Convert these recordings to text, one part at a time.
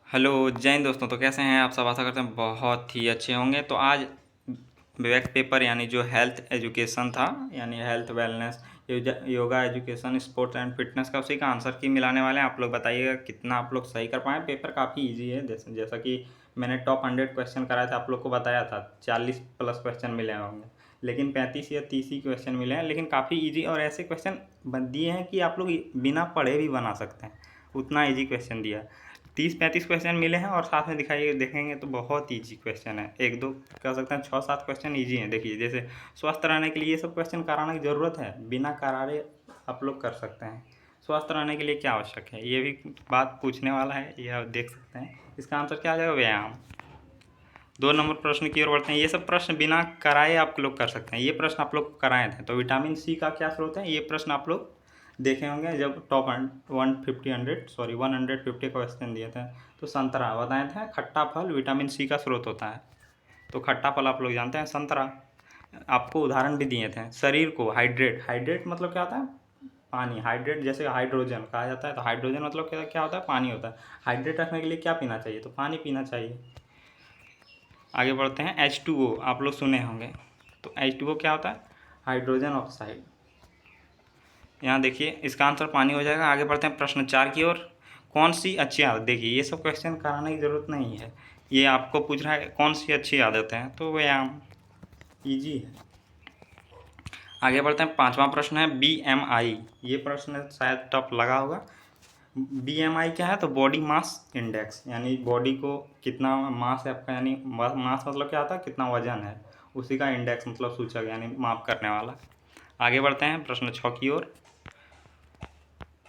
Hello जय हिंद दोस्तों। तो कैसे हैं आप सब? आशा करते हैं बहुत ही अच्छे होंगे। तो आज बैक पेपर यानी जो हेल्थ एजुकेशन था यानी health wellness yoga education sports and fitness का उसी का आंसर की मिलाने वाले हैं। आप लोग बताइएगा कितना आप लोग सही कर पाए। पेपर काफ़ी इजी है, जैसा कि मैंने टॉप 100 क्वेश्चन कराया था, आप लोग को बताया था 40 प्लस क्वेश्चन मिले होंगे, लेकिन 35 या 30 ही क्वेश्चन मिले हैं। लेकिन काफ़ी इजी और ऐसे क्वेश्चन दिए हैं कि आप लोग बिना पढ़े भी बना सकते हैं, उतना इजी क्वेश्चन दिया। 30-35 क्वेश्चन मिले हैं और साथ में दिखाइए देखेंगे तो बहुत ईजी क्वेश्चन है। एक दो कह सकते हैं 6-7 क्वेश्चन ईजी हैं। देखिए जैसे स्वस्थ रहने के लिए ये सब क्वेश्चन कराने की ज़रूरत है, बिना करारे आप लोग कर सकते हैं। स्वस्थ रहने के लिए क्या आवश्यक है, ये भी बात पूछने वाला है, ये आप देख सकते हैं। इसका आंसर क्या आ जाएगा? व्यायाम। 2 नंबर प्रश्न की ओर बढ़ते हैं। ये सब प्रश्न बिना कराए आप लोग कर सकते हैं। ये प्रश्न आप लोग कराए थे। तो विटामिन सी का क्या स्रोत है, ये प्रश्न आप लोग देखे होंगे जब टॉप 150 क्वेश्चन दिए थे। तो संतरा बताए थे, खट्टा फल विटामिन सी का स्रोत होता है। तो खट्टा फल आप लोग जानते हैं, संतरा। आपको उदाहरण भी दिए थे। शरीर को हाइड्रेट, हाइड्रेट मतलब क्या होता है? पानी। हाइड्रेट जैसे हाइड्रोजन कहा जाता है, तो हाइड्रोजन मतलब क्या क्या होता है? पानी होता है। हाइड्रेट रखने के लिए क्या पीना चाहिए? तो पानी पीना चाहिए। आगे बढ़ते हैं। H2O आप लोग सुने होंगे। तो H2O क्या होता है? Hydrogen oxide. यहाँ देखिए इसका आंसर पानी हो जाएगा। आगे बढ़ते हैं प्रश्न 4 की ओर। कौन सी अच्छी आदत, देखिए ये सब क्वेश्चन कराने की ज़रूरत नहीं है, ये आपको पूछ रहा है कौन सी अच्छी आदत है, तो व्यायाम। ईजी है। आगे बढ़ते हैं। 5वां प्रश्न है BMI। ये प्रश्न शायद टफ लगा होगा। BMI क्या है? तो बॉडी मास इंडेक्स, यानी बॉडी को कितना मास है आपका, यानी मास मतलब क्या होता है? कितना वजन है, उसी का इंडेक्स मतलब सूचक, यानी माप करने वाला। आगे बढ़ते हैं प्रश्न 6 की ओर।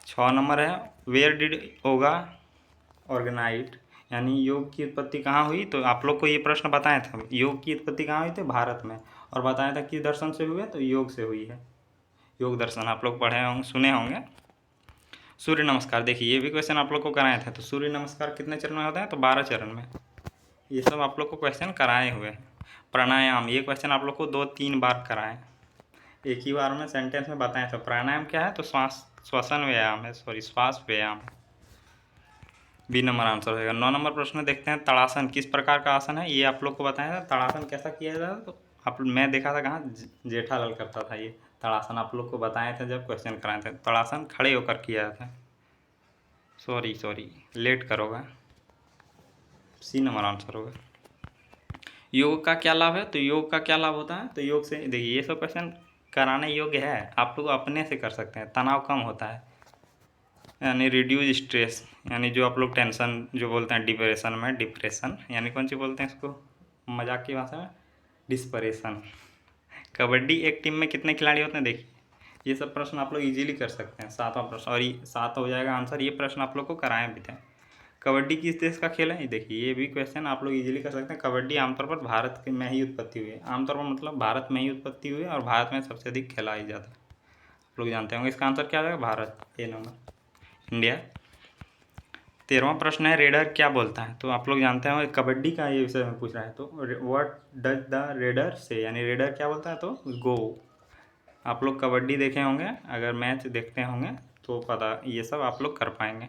6 नंबर है वेयर डिड योगा ऑर्गेनाइज्ड, यानी योग की उत्पत्ति कहाँ हुई? तो आप लोग को ये प्रश्न बताए थे, योग की उत्पत्ति कहाँ हुई थी? भारत में। और बताया था किस दर्शन से हुई है? तो योग से हुई है। योग दर्शन आप लोग पढ़े होंगे, सुने होंगे। सूर्य नमस्कार, देखिए ये भी क्वेश्चन आप लोग को कराए थे। तो सूर्य नमस्कार कितने चरण में होता है? तो 12 चरण में। ये सब आप लोग को क्वेश्चन कराए हुए हैं। प्राणायाम, ये क्वेश्चन आप लोग को 2-3 बार कराए, एक ही बार में सेंटेंस में बताए थे। प्राणायाम क्या है? तो श्वसन व्यायाम है, सॉरी श्वास व्यायाम। बी नंबर आंसर होगा। 9 नंबर प्रश्न देखते हैं। ताड़ासन किस प्रकार का आसन है, ये आप लोग को बताया था। ताड़ासन कैसा किया जाता है? तो आप मैं देखा था कहाँ, जेठालाल करता था ये ताड़ासन, आप लोग को बताए थे जब क्वेश्चन कराए थे। ताड़ासन खड़े होकर किया जाता है, सॉरी लेट करोगा। सी नंबर आंसर होगा। योग का क्या लाभ है? तो योग का क्या लाभ होता है? तो योग से देखिए ये सब क्वेश्चन कराने योग्य है, आप लोग अपने से कर सकते हैं। तनाव कम होता है, यानी रिड्यूज स्ट्रेस, यानी जो आप लोग टेंशन जो बोलते हैं डिप्रेशन में, डिप्रेशन यानी कौन सी बोलते हैं इसको मजाक की भाषा में? डिस्परेशन। कबड्डी एक टीम में कितने खिलाड़ी होते हैं? देखिए ये सब प्रश्न आप लोग इजीली कर सकते हैं। 7वां प्रश्न, और ये 7 हो जाएगा आंसर। ये प्रश्न आप लोग को कराए भी थे। कबड्डी किस देश का खेल है? देखिए ये भी क्वेश्चन आप लोग इजीली कर सकते हैं। कबड्डी आमतौर पर भारत में ही उत्पत्ति हुई है। आमतौर पर मतलब भारत में ही उत्पत्ति हुई है और भारत में सबसे अधिक खेला ही जाता है। आप लोग जानते होंगे। इसका आंसर क्या आ जाएगा? भारत। ए नंबर, इंडिया। 13वां प्रश्न है रेडर क्या बोलता है? तो आप लोग जानते हैं कबड्डी का ये विषय में पूछ रहा है। तो व्हाट डज द रेडर से, यानी रेडर क्या बोलता है? तो गो। आप लोग कबड्डी देखे होंगे, अगर मैच देखते होंगे तो पता ये सब आप लोग कर पाएंगे।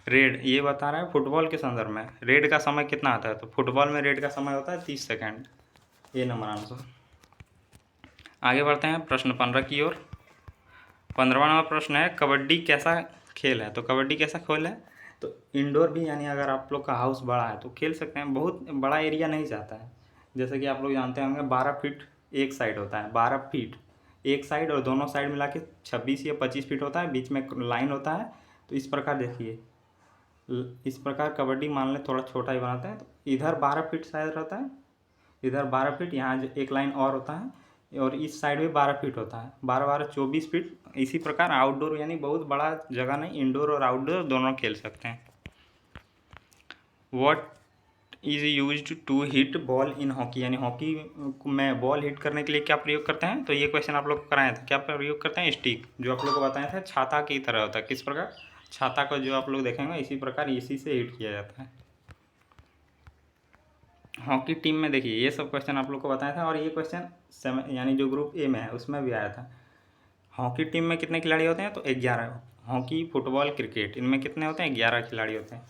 रेड ये बता रहा है फुटबॉल के संदर्भ में, रेड का समय कितना आता है? तो फुटबॉल में रेड का समय होता है 30 सेकेंड। ये नंबर आंसर। आगे बढ़ते हैं प्रश्न 15 की ओर। 15वां नंबर प्रश्न है कबड्डी कैसा खेल है? तो कबड्डी कैसा खेल है? तो इंडोर भी, यानी अगर आप लोग का हाउस बड़ा है तो खेल सकते हैं। बहुत बड़ा एरिया नहीं चाहता है, जैसे कि आप लोग जानते होंगे 12 फीट एक साइड होता है, 12 फीट एक साइड, और दोनों साइड मिला के 26 या 25 फीट होता है, बीच में लाइन होता है। तो इस प्रकार देखिए, इस प्रकार कबड्डी मान लें थोड़ा छोटा ही बनाते हैं। तो इधर 12 फीट शायद रहता है, इधर 12 फीट, यहाँ एक लाइन और होता है, और इस साइड भी 12 फीट होता है। 12-12 24 फीट। इसी प्रकार आउटडोर, यानी बहुत बड़ा जगह नहीं, इंडोर और आउटडोर दोनों खेल सकते हैं। What is used to hit ball in hockey, यानी हॉकी में बॉल हिट करने के लिए क्या प्रयोग करते हैं? तो ये क्वेश्चन आप लोग को कराया था। क्या प्रयोग करते हैं? स्टिक, जो आप लोग को बताया था छाता की तरह होता है। किस प्रकार? छाता को जो आप लोग देखेंगे इसी प्रकार, इसी से हिट किया जाता है। हॉकी टीम में देखिए ये सब क्वेश्चन आप लोग को बताया था, और ये क्वेश्चन यानी जो ग्रुप ए में है उसमें भी आया था। हॉकी टीम में कितने खिलाड़ी होते हैं? तो 11। हॉकी, फुटबॉल, क्रिकेट, इनमें कितने होते हैं? 11 खिलाड़ी होते हैं।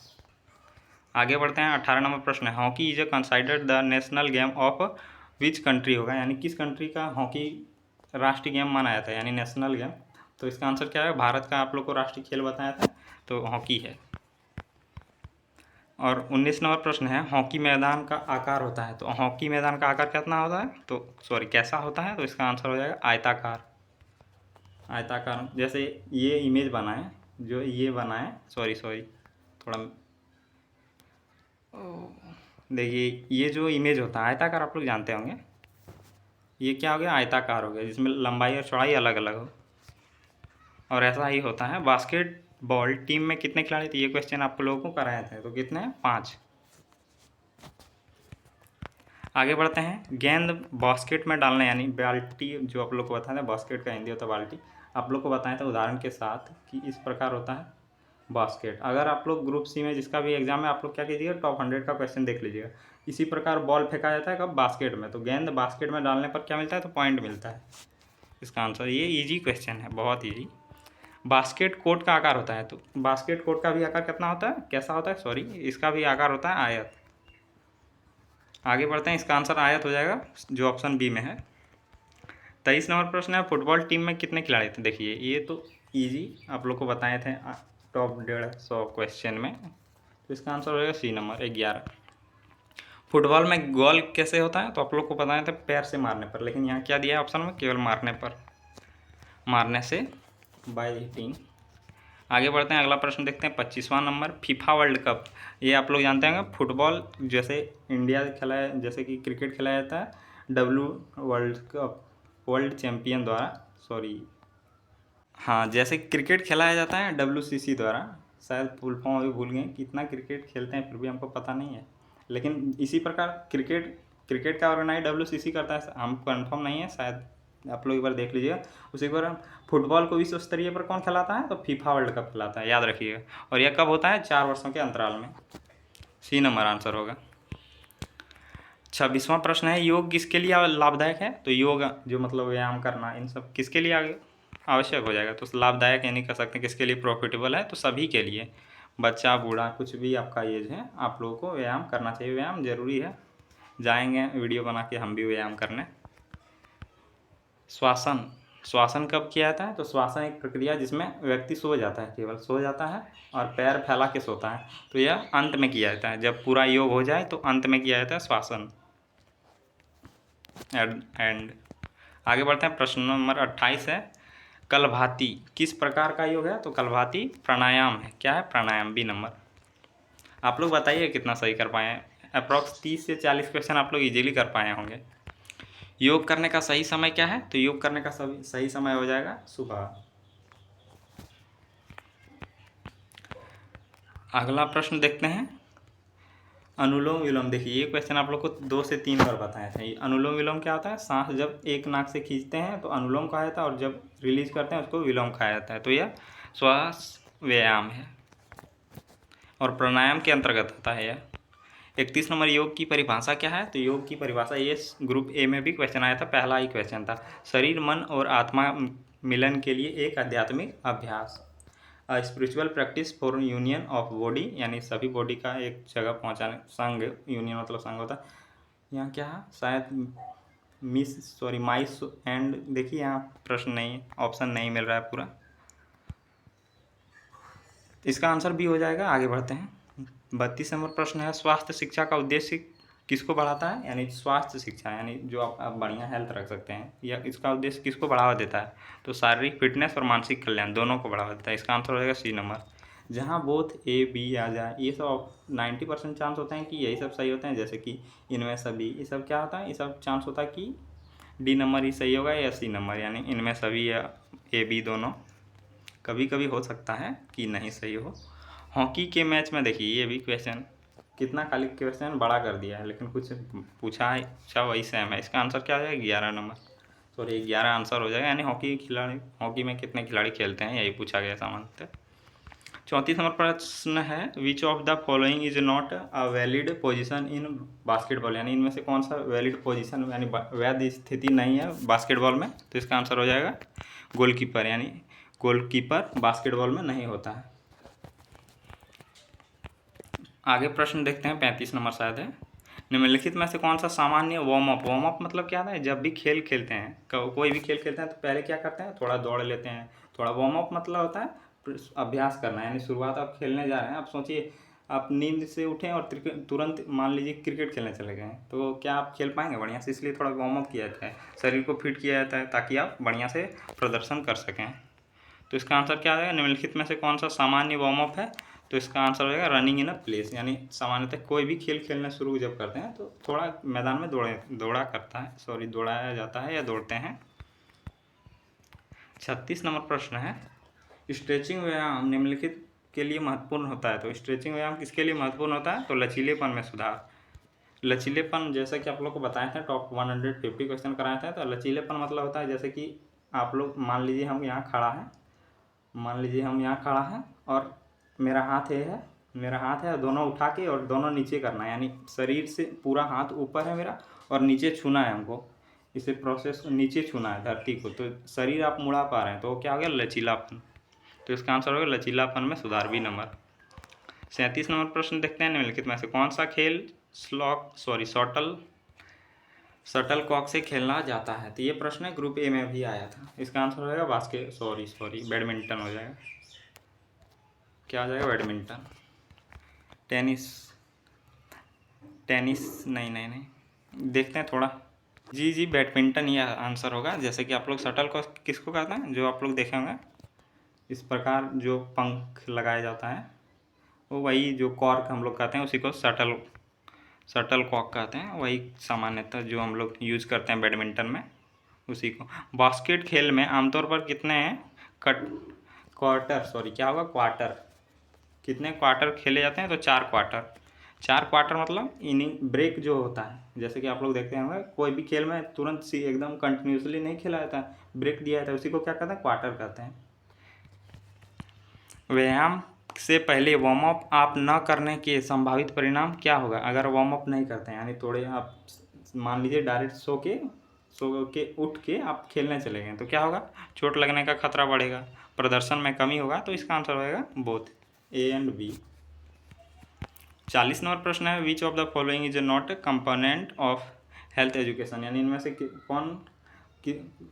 आगे बढ़ते हैं। 18 नंबर प्रश्न है, hockey is considered the national game of which country होगा, यानी किस कंट्री का हॉकी राष्ट्रीय गेम माना जाता है, यानी नेशनल गेम। तो इसका आंसर क्या है, भारत का आप लोग को राष्ट्रीय खेल बताया था, तो हॉकी है। और 19 नंबर प्रश्न है, हॉकी मैदान का आकार होता है, तो हॉकी मैदान का आकार कितना होता है, तो सॉरी कैसा होता है, तो इसका आंसर हो जाएगा आयताकार। आयताकार, जैसे ये इमेज बना है, जो ये बना है, सॉरी थोड़ा देखिए, ये जो इमेज होता है आयताकार, आप लोग जानते होंगे, ये क्या हो गया, आयताकार हो गया, जिसमें लंबाई और चौड़ाई अलग अलग हो। और ऐसा ही होता है बास्केटबॉल टीम में कितने खिलाड़ी थे, ये क्वेश्चन आप लोगों को कराए थे, तो कितने हैं, 5। आगे बढ़ते हैं, गेंद बास्केट में डालना, यानी बाल्टी, जो आप लोग को बताया था, बास्केट का हिंदी होता है बाल्टी, आप लोग को बताया था उदाहरण के साथ कि इस प्रकार होता है बास्केट। अगर आप लोग ग्रुप सी में जिसका भी एग्जाम है, आप लोग क्या कीजिएगा, टॉप 100 का क्वेश्चन देख लीजिएगा। इसी प्रकार बॉल फेंका जाता है कब, बास्केट में, तो गेंद बास्केट में डालने पर क्या मिलता है, तो पॉइंट मिलता है। इसका आंसर, ये इजी क्वेश्चन है, बहुत ईजी। बास्केट कोर्ट का आकार होता है, तो बास्केट कोर्ट का भी आकार कितना होता है, कैसा होता है, सॉरी इसका भी आकार होता है आयत। आगे बढ़ते हैं, इसका आंसर आयत हो जाएगा, जो ऑप्शन बी में है। 23 नंबर प्रश्न है, फुटबॉल टीम में कितने खिलाड़ी थे, देखिए ये तो इजी आप लोग को बताए थे टॉप 150 क्वेश्चन में, तो इसका आंसर हो जाएगा सी नंबर, 11। फुटबॉल में गोल कैसे होता है, तो आप लोग को बताए थे पैर से मारने पर, लेकिन यहाँ क्या दिया है ऑप्शन में, केवल मारने पर, मारने से, बाय हिटिंग। आगे बढ़ते हैं, अगला प्रश्न देखते हैं, 25वां नंबर, फीफा वर्ल्ड कप, ये आप लोग जानते हैं फुटबॉल जैसे इंडिया खेला है, जैसे कि क्रिकेट खेला जाता है W world cup, world champion द्वारा, सॉरी हाँ, जैसे क्रिकेट खेलाया जाता है WCC द्वारा, शायद फुल फॉर्म अभी भूल गए, कितना क्रिकेट खेलते हैं फिर भी हमको पता नहीं है, लेकिन इसी प्रकार क्रिकेट का ऑर्गेनाइज WCC करता है, हम कंफर्म नहीं है, शायद आप लोग एक बार देख लीजिएगा। उसी पर फुटबॉल को विश्व स्तरीय पर कौन खिलाता है, तो फीफा वर्ल्ड कप खिलाता है, याद रखिएगा। और यह कब होता है, 4 वर्षों के अंतराल में, सी नंबर आंसर होगा। 26वां प्रश्न है, योग किसके लिए लाभदायक है, तो योग जो मतलब व्यायाम करना, इन सब किसके लिए आगे आवश्यक हो जाएगा, तो लाभदायक यानी कह सकते हैं किसके लिए प्रॉफिटेबल है, तो सभी के लिए, बच्चा बूढ़ा कुछ भी आपका एज है, आप लोगों को व्यायाम करना चाहिए, व्यायाम जरूरी है। जाएंगे वीडियो बना के हम भी व्यायाम करने। श्वासन कब किया जाता है, तो श्वासन एक प्रक्रिया जिसमें व्यक्ति सो जाता है, केवल सो जाता है और पैर फैला के सोता है, तो यह अंत में किया जाता है, जब पूरा योग हो जाए तो अंत में किया जाता है श्वासन, एंड। आगे बढ़ते हैं, प्रश्न नंबर 28 है, कलभाती किस प्रकार का योग है, तो कलभाती प्राणायाम है, क्या है, प्राणायाम, बी नंबर। आप लोग बताइए कितना सही कर पाए हैं, अप्रॉक्स 30 से 40 क्वेश्चन आप लोग इजीली कर पाए होंगे। योग करने का सही समय क्या है, तो योग करने का सही समय हो जाएगा सुबह। अगला प्रश्न देखते हैं, अनुलोम विलोम, देखिए ये क्वेश्चन आप लोग को 2 से 3 बार बताया था। ये अनुलोम विलोम क्या होता है, सांस जब एक नाक से खींचते हैं तो अनुलोम कहा जाता है, और जब रिलीज करते हैं उसको विलोम कहा जाता है, तो यह श्वास व्यायाम है और प्राणायाम के अंतर्गत आता है यह। 31 नंबर, योग की परिभाषा क्या है, तो योग की परिभाषा, ये ग्रुप ए में भी क्वेश्चन आया था, पहला ही क्वेश्चन था, शरीर मन और आत्मा मिलन के लिए एक आध्यात्मिक अभ्यास, spiritual practice for union of body, यानी सभी बॉडी का एक जगह पहुंचाने, संघ, यूनियन मतलब संघ होता है। यहाँ क्या है, शायद माइस एंड, देखिए यहाँ प्रश्न नहीं, ऑप्शन नहीं मिल रहा है पूरा, इसका आंसर भी हो जाएगा। आगे बढ़ते हैं, 32 नंबर प्रश्न है, स्वास्थ्य शिक्षा का उद्देश्य किसको बढ़ाता है, यानी स्वास्थ्य शिक्षा यानी जो आप बढ़िया हेल्थ रख सकते हैं, या इसका उद्देश्य किसको बढ़ावा देता है, तो शारीरिक फिटनेस और मानसिक कल्याण दोनों को बढ़ावा देता है, इसका आंसर हो जाएगा सी नंबर। जहाँ बोथ ए बी आ जाए, ये सब 90% चांस होते हैं कि यही सब सही होते हैं, जैसे कि इनमें सभी, ये सब क्या होता है, ये सब चांस होता है कि डी नंबर ही सही होगा या सी नंबर, यानी इनमें सभी या ए बी दोनों। कभी कभी हो सकता है कि नहीं सही हो। हॉकी के मैच में देखिए, ये भी क्वेश्चन कितना खाली क्वेश्चन बड़ा कर दिया है, लेकिन कुछ पूछा है, अच्छा वही सेम है, इसका आंसर क्या हो जाएगा, 11 नंबर, सॉरी 11 आंसर हो जाएगा, यानी हॉकी में कितने खिलाड़ी खेलते हैं, यही पूछा गया सामान्यतः। 34 नंबर प्रश्न है, which of the following is not a valid position in basketball, यानी इनमें से कौन सा वैलिड पोजीशन यानी वैध स्थिति नहीं है बास्केटबॉल में, तो इसका आंसर हो जाएगा गोलकीपर, यानी गोलकीपर बास्केटबॉल में नहीं होता है। आगे प्रश्न देखते हैं, 35 नंबर शायद है। निम्नलिखित में से कौन सा सामान्य वार्म अप, वार्म अप मतलब क्या होता है, जब भी खेल खेलते हैं, कोई भी खेल खेलते हैं तो पहले क्या करते हैं, थोड़ा दौड़ लेते हैं। थोड़ा वार्म अप मतलब होता है अभ्यास करना, यानी शुरुआत आप खेलने जा रहे हैं, आप सोचिए आप नींद से उठें और तुरंत मान लीजिए क्रिकेट खेलने चले गए, तो क्या आप खेल पाएंगे बढ़िया से? इसलिए थोड़ा वार्म अप किया जाता है, शरीर को फिट किया जाता है ताकि आप बढ़िया से प्रदर्शन कर सकें। तो इसका आंसर क्या आएगा, निम्नलिखित में से कौन सा सामान्य वार्म अप है? तो इसका आंसर हो जाएगा रनिंग इन अ प्लेस, यानी सामान्यतः कोई भी खेल खेलना शुरू जब करते हैं तो थोड़ा मैदान में दौड़ाया जाता है या दौड़ते हैं। 36 नंबर प्रश्न है, स्ट्रेचिंग व्यायाम निम्नलिखित के लिए महत्वपूर्ण होता है। तो स्ट्रेचिंग व्यायाम किसके लिए महत्वपूर्ण होता है? तो लचीलेपन में सुधार। लचीलेपन जैसे कि आप लोग को बताए थे, टॉप 150 क्वेश्चन कराए थे, तो लचीलेपन मतलब होता है जैसे कि आप लोग मान लीजिए हम यहाँ खड़ा है और मेरा हाथ है, दोनों उठा के और दोनों नीचे करना है, यानी शरीर से पूरा हाथ ऊपर है मेरा और नीचे छूना है हमको, इसे प्रोसेस नीचे छूना है धरती को, तो शरीर आप मुड़ा पा रहे हैं, तो क्या हो गया, लचीलापन। तो इसका आंसर होगा लचीलापन में सुधार, बी नंबर। 37 नंबर प्रश्न देखते हैं, निम्नलिखित में से कौन सा खेल शटल कॉक से खेलना जाता है। तो ये प्रश्न ग्रुप ए में भी आया था। इसका आंसर हो जाएगा बैडमिंटन हो जाएगा। क्या हो जाएगा, बैडमिंटन। टेनिस नहीं, देखते हैं थोड़ा। जी बैडमिंटन ये आंसर होगा। जैसे कि आप लोग शटल को किसको कहते हैं, जो आप लोग देखे होंगे इस प्रकार जो पंख लगाया जाता है, वो वही जो कॉर्क हम लोग कहते हैं उसी को शटल कॉक कहते हैं, वही सामान्यतः जो हम लोग यूज करते हैं बैडमिंटन में उसी को। बास्केट खेल में आमतौर पर कितने क्वार्टर कितने क्वार्टर खेले जाते हैं? तो 4 क्वार्टर मतलब इनिंग ब्रेक जो होता है, जैसे कि आप लोग देखते होंगे कोई भी खेल में तुरंत सी एकदम कंटिन्यूसली नहीं खेला जाता है, ब्रेक दिया जाता है, उसी को क्या कहते हैं, क्वार्टर कहते हैं। व्यायाम से पहले वार्म अप आप न करने के संभावित परिणाम क्या होगा? अगर वार्म अप नहीं करते हैं, यानी थोड़े आप मान लीजिए डायरेक्ट सो के उठ के आप खेलने चले गए, तो क्या होगा, चोट लगने का खतरा बढ़ेगा, प्रदर्शन में कमी होगा। तो इसका आंसर होगा both, A and B. 40 number प्रश्न है, which of the following is not a component of health education, यानी इनमें से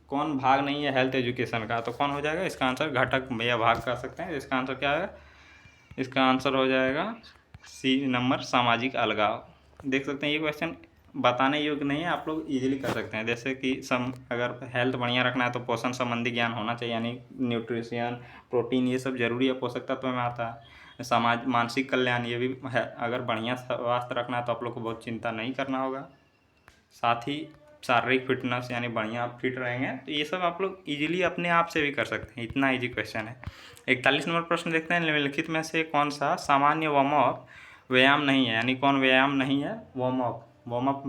कौन भाग नहीं है हेल्थ एजुकेशन का? तो कौन हो जाएगा इसका आंसर, घटक या भाग कर सकते हैं। इसका आंसर क्या है, इसका आंसर हो जाएगा सी नंबर, सामाजिक अलगाव। देख सकते हैं ये क्वेश्चन बताने योग्य नहीं है, आप लोग इजीली कर सकते हैं। जैसे कि अगर हेल्थ बढ़िया रखना है तो पोषण संबंधी ज्ञान होना चाहिए, यानी न्यूट्रिशन, प्रोटीन, ये सब जरूरी है, पोषक तत्व में आता है। मानसिक कल्याण ये भी है, अगर बढ़िया स्वास्थ्य रखना है तो आप लोग को बहुत चिंता नहीं करना होगा। साथ ही शारीरिक फिटनेस, यानी बढ़िया आप फिट रहेंगे, तो ये सब आप लोग इजीली अपने आप से भी कर सकते हैं, इतना इजी क्वेश्चन है। 41 नंबर प्रश्न देखते हैं, निम्नलिखित में से कौन सा सामान्य वार्म अप व्यायाम नहीं है, यानी कौन व्यायाम नहीं है वार्म अप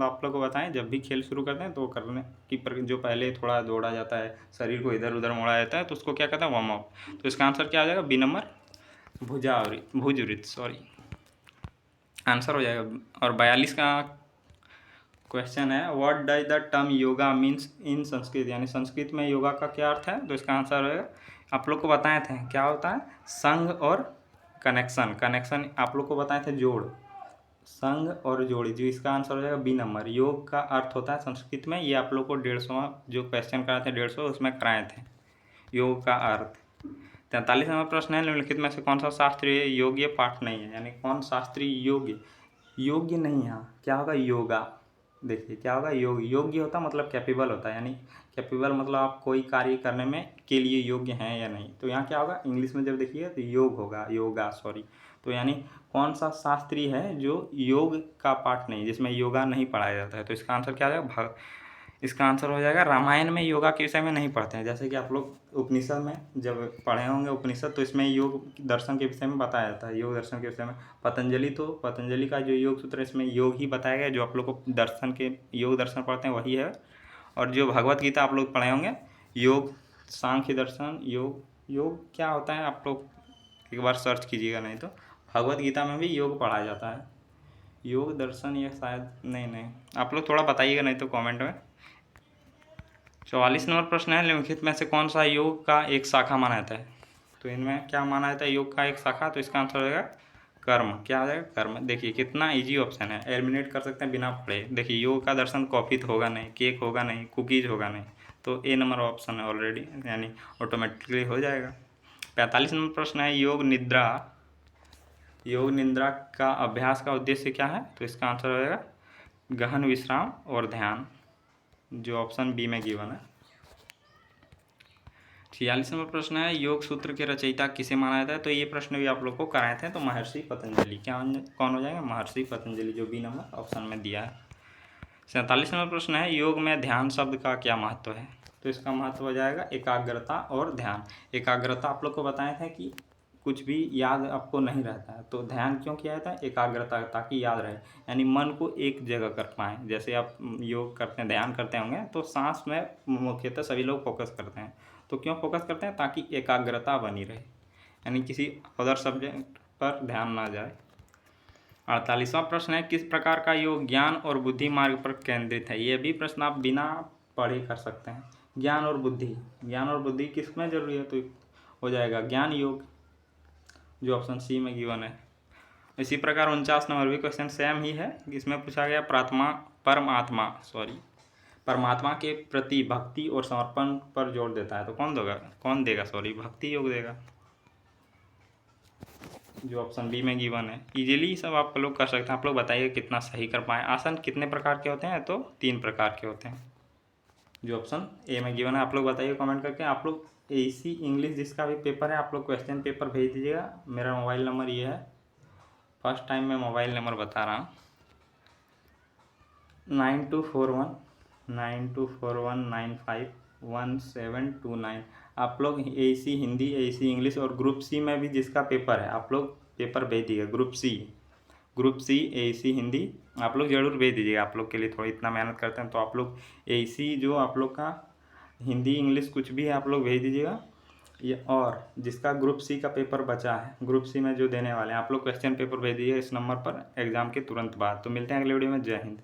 आप लोग को बताएं, जब भी खेल शुरू करते हैं तो करने की जो पहले थोड़ा दौड़ा जाता है, शरीर को इधर उधर मोड़ा जाता है, तो उसको क्या कहते हैं, वार्म अप। तो इसका आंसर क्या आ जाएगा, बी नंबर, भुजवृत्त आंसर हो जाएगा। और 42 का क्वेश्चन है, what does the term yoga means in Sanskrit, यानी संस्कृत में योगा का क्या अर्थ है? तो इसका आंसर है, आप लोग को बताए थे क्या होता है, संघ और कनेक्शन आप लोग को बताए थे, जोड़, संघ और जोड़ी, जो इसका आंसर हो जाएगा बी नंबर। योग का अर्थ होता है संस्कृत में, ये आप लोग को 150वां जो क्वेश्चन कराए थे 150 उसमें कराए थे, योग का अर्थ। 43 नंबर प्रश्न है, निम्नलिखित में से कौन सा शास्त्रीय योग्य पाठ नहीं है, यानी कौन शास्त्रीय योग्य नहीं है? क्या होगा, योगा। देखिए क्या होगा, योग्य होता मतलब कैपेबल होता है, यानी कैपेबल मतलब आप कोई कार्य करने में के लिए योग्य हैं या नहीं। तो यहाँ क्या होगा, इंग्लिश में जब देखिए तो योगा। तो यानी कौन सा शास्त्री है जो योग का पाठ नहीं, जिसमें योगा नहीं पढ़ाया जाता है? तो इसका आंसर क्या हो जाएगा, इसका आंसर हो जाएगा रामायण में योगा के विषय में नहीं पढ़ते हैं। जैसे कि आप लोग उपनिषद में जब पढ़े होंगे उपनिषद, तो इसमें योग दर्शन के विषय में बताया जाता है, योग दर्शन के विषय में। पतंजलि का जो योग सूत्र है इसमें योग ही बताया गया, जो आप लोग को योग दर्शन पढ़ते हैं वही है। और जो भगवत गीता आप लोग पढ़े होंगे, योग सांख्य दर्शन, योग क्या होता है आप लोग एक बार सर्च कीजिएगा, नहीं तो भगवत गीता में भी योग पढ़ाया जाता है। योग दर्शन या शायद नहीं, आप लोग थोड़ा बताइएगा नहीं तो कमेंट में। 44 नंबर प्रश्न है, निम्नलिखित में से कौन सा योग का एक शाखा माना जाता है? तो इनमें क्या माना जाता है योग का एक शाखा? तो इसका आंसर हो जाएगा कर्म, क्या हो जाएगा? कर्म। देखिए कितना इजी ऑप्शन है, एलिमिनेट कर सकते हैं बिना पढ़े। देखिए योग का दर्शन कॉफ़ी तो होगा नहीं, केक होगा नहीं, कुकीज़ होगा नहीं, तो ए नंबर ऑप्शन है ऑलरेडी, यानी ऑटोमेटिकली हो जाएगा। 45 नंबर प्रश्न है, योग निद्रा का अभ्यास का उद्देश्य क्या है? तो इसका आंसर हो जाएगा गहन विश्राम और ध्यान, जो ऑप्शन बी में गिवन है। 46 नंबर प्रश्न है, योग सूत्र के रचयिता किसे माना जाता है? तो ये प्रश्न भी आप लोग को कराए थे, तो महर्षि पतंजलि। कौन हो जाएगा? महर्षि पतंजलि, जो बी नंबर ऑप्शन में दिया है। 47 नंबर प्रश्न है, योग में ध्यान शब्द का क्या महत्व है? तो इसका महत्व हो जाएगा एकाग्रता और ध्यान। एकाग्रता आप लोग को बताए थे कि कुछ भी याद आपको नहीं रहता है, तो ध्यान क्यों किया जाता है? एकाग्रता, ताकि याद रहे, यानी मन को एक जगह कर पाएँ। जैसे आप योग करते हैं, ध्यान करते होंगे, तो सांस में मुख्यतः सभी लोग फोकस करते हैं। तो क्यों फोकस करते हैं? ताकि एकाग्रता बनी रहे, यानी किसी अदर सब्जेक्ट पर ध्यान ना जाए। 48वां प्रश्न है, किस प्रकार का योग ज्ञान और बुद्धि मार्ग पर केंद्रित है? ये भी प्रश्न आप बिना पढ़े कर सकते हैं। ज्ञान और बुद्धि किस में जरूरी है? तो हो जाएगा ज्ञान योग, जो ऑप्शन सी में गिवन है। इसी प्रकार 49 नंबर भी क्वेश्चन सेम ही है। इसमें पूछा गया परमात्मा के प्रति भक्ति और समर्पण पर जोर देता है, तो कौन देगा भक्ति योग देगा, जो ऑप्शन बी में गिवन है। इजीली सब आप लोग कर सकते हैं। आप लोग बताइए कितना सही कर पाए। आसन कितने प्रकार के होते हैं? तो 3 प्रकार के होते हैं, जो ऑप्शन ए में गिवन है। आप लोग बताइए कमेंट करके। आप लोग AC इंग्लिश जिसका भी पेपर है, आप लोग क्वेश्चन पेपर भेज दीजिएगा। मेरा मोबाइल नंबर ये है, फर्स्ट टाइम मैं मोबाइल नंबर बता रहा हूँ, 9241951729। आप लोग AC हिंदी, AC इंग्लिश और ग्रुप सी में भी जिसका पेपर है, आप लोग पेपर भेज दीजिएगा। ग्रुप सी AC हिंदी आप लोग ज़रूर भेज दीजिएगा। आप लोग के लिए थोड़ा इतना मेहनत करते हैं, तो आप लोग AC जो आप लोग का हिंदी इंग्लिश कुछ भी है, आप लोग भेज दीजिएगा। ये और जिसका ग्रुप सी का पेपर बचा है, ग्रुप सी में जो देने वाले हैं, आप लोग क्वेश्चन पेपर भेज दीजिए इस नंबर पर एग्ज़ाम के तुरंत बाद। तो मिलते हैं अगले वीडियो में। जय हिंद।